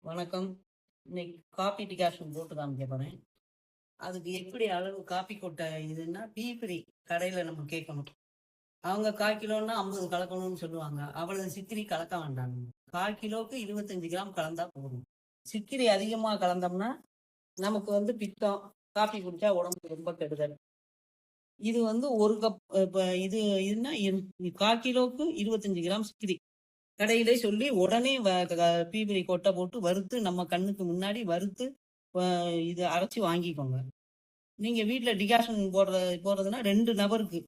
வணக்கம். இன்னைக்கு copy decoction போட்டு காமிக்க போறேன். அதுக்கு எப்படி அளவு காப்பி கொட்டை இதுன்னா, டீ ஃப்ரீ கடையில நம்ம கேட்கணும். அவங்க 1/4 கிலோன்னா 50 கலக்கணும்னு சொல்லுவாங்க. அவ்வளவு சிக்கிரி கலக்க வேண்டாம். 1/4 கிலோவுக்கு 25 கிராம் கலந்தா போதும். சிக்கிரி அதிகமா கலந்தோம்னா, நமக்கு பித்தம், காப்பி குடிச்சா உடம்புக்கு ரொம்ப கெடுதல். இது 1 கப் இப்ப இதுன்னா 1/4 கிலோவுக்கு 25 கிராம் சிக்கிரி. கடையிலே சொல்லி உடனே பீபிரி கொட்டை போட்டு வறுத்து நம்ம கண்ணுக்கு முன்னாடி வறுத்து இது அரைச்சி வாங்கிக்கோங்க. நீங்க வீட்ல டிகாஷன் போடுறதுன்னா 2 நபருக்கு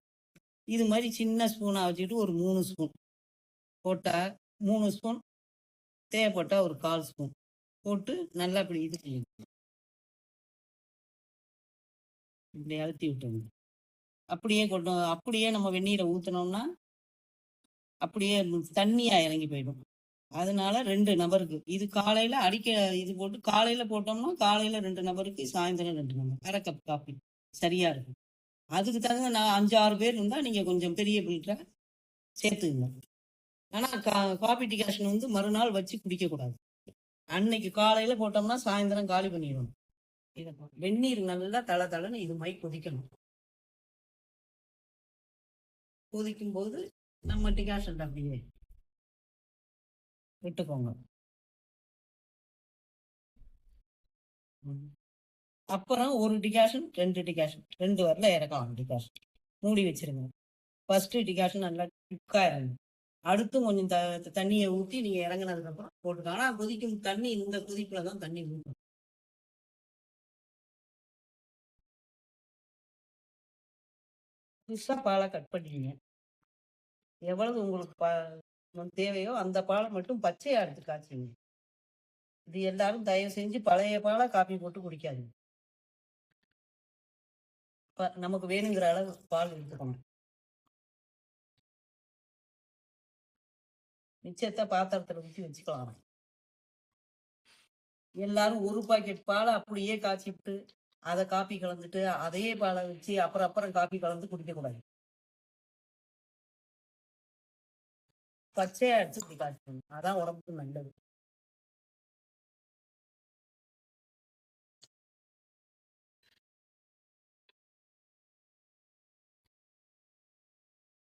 இது மாதிரி சின்ன ஸ்பூனா வச்சுட்டு ஒரு 3 ஸ்பூன் போட்டா 3 ஸ்பூன் தேவைப்பட்டா ஒரு 1/4 ஸ்பூன் போட்டு நல்லா இப்படி இது இப்படி அழுத்தி விட்டுருங்க. அப்படியே நம்ம வெந்நீரை ஊற்றினோம்னா அப்படியே தண்ணியா இறங்கி போயிடும். அதனால 2 நபருக்கு இது காலையில இது போட்டு காலையில போட்டோம்னா காலையில 2 நபருக்கு, சாயந்தரம் 2 நபர் 1/2 கப் காப்பி சரியா இருக்கும். அதுக்கு தகுந்த நான் 5, 6 பேர் இருந்தா நீங்க கொஞ்சம் பெரிய ஃபில்டரை சேர்த்துக்கங்க. ஆனா காபி டிகாஷன் மறுநாள் வச்சு குடிக்க கூடாது. அன்னைக்கு காலையில போட்டோம்னா சாயந்தரம் காலி பண்ணிடணும். வெந்நீர் நல்லா தளன்னு இது மாதிரி கொதிக்கணும். கொதிக்கும் போது நம்ம டிகாஷன் அப்படியே விட்டுக்கோங்க. அப்புறம் 1 டிகாஷன் 2 டிகாஷன் 2 வரல இறக்கலாம். டிகாஷன் மூடி வச்சிருங்க. ஃபர்ஸ்ட் டிகாஷன் நல்லா குக்கா இறங்கும். அடுத்து கொஞ்சம் தண்ணியை ஊற்றி நீங்க இறங்கினதுக்கு அப்புறம் போட்டுக்கலாம். ஆனா கொதிக்கும் தண்ணி இந்த கொதிப்புல தான் தண்ணி ஊற்றணும். புதுசா பாலை கட் பண்ணிடுங்க. எவ்வளவு உங்களுக்கு தேவையோ அந்த பாலை மட்டும் பச்சையா எடுத்து காய்ச்சிங்க. இது எல்லாரும் தயவு செஞ்சு பழைய பாலை காப்பி போட்டு குடிக்காதீங்க. நமக்கு வேணுங்கிற அளவு பால் எடுத்துக்கணும். மிச்சத்தை பாத்திரத்துல ஊற்றி வச்சுக்கலாம். எல்லாரும் 1 பாக்கெட் பாலை அப்படியே காய்ச்சிட்டு அதை காப்பி கலந்துட்டு அதே பாலை வச்சு அப்புறம் காப்பி கலந்து குடிக்க கூடாது. பச்சையா எடுத்து இப்படி காய்ச்சணும். அதான் உடம்புக்கு நல்லது.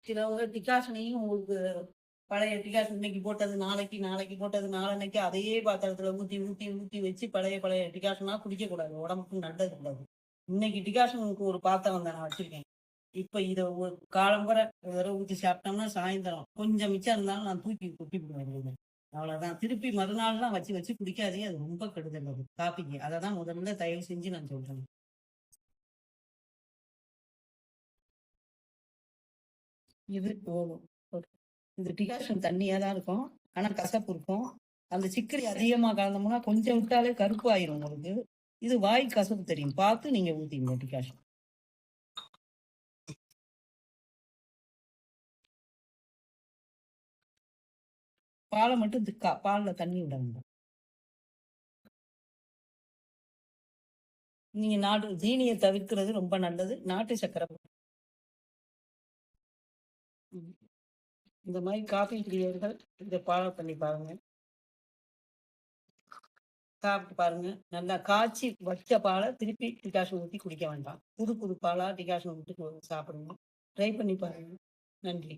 சிலவங்க டிகாஷனையும் உங்களுக்கு பழைய டிகாஷன் இன்னைக்கு போட்டது நாளைக்கு போட்டது நாளன்னைக்கு அதே பாத்திரத்துல ஊற்றி வச்சு பழைய டிகாஷனா குடிக்க கூடாது. உடம்புக்கு நல்லது கூடாது. இன்னைக்கு டிகாஷனுக்கு ஒரு பாத்திரம் தான் நான் வச்சிருக்கேன். இப்ப இதை காலம்பரை ஒரு தடவை ஊற்றி சாப்பிட்டோம்னா சாயந்தரம் கொஞ்சம் மிச்சம் இருந்தாலும் நான் தூக்கி கொட்டி போடுவேன். அவ்வளவுதான். திருப்பி மறுநாள்லாம் வச்சு குடிக்காதே. அது ரொம்ப கெடுதல் அது காப்பிக்கு. அதை தான் முதல்ல தயவு செஞ்சு நான் சொல்றேன். இது போதும். இந்த டிகாஷன் தண்ணியா தான் இருக்கும். ஆனா கசப்பு இருக்கும். அந்த சிக்கரி அதிகமா கலந்தோம்னா கொஞ்சம் விட்டாலே கருப்பு ஆயிரும் உங்களுக்கு. இது வாய் கசப்பு தெரியும். பார்த்து நீங்க ஊத்திங்க டிகாஷன். பாலை மட்டும் திக்கா, பால்ல தண்ணி விட வேண்டாம். நீங்க ஜீனியை தவிர்க்கிறது ரொம்ப நல்லது. நாட்டு சக்கரை இந்த மாதிரி காஃபி பிரியர்கள் இதை ஃபாலோ பண்ணி பாருங்க. சாப்பிட்டு பாருங்க. நல்லா காய்ச்சி வச்ச பாலை திருப்பி டிகாஷன் ஊற்றி குடிக்க வேண்டாம். புது பாலா டிகாஷன் ஊற்றி சாப்பிடுங்க. ட்ரை பண்ணி பாருங்க. நன்றி.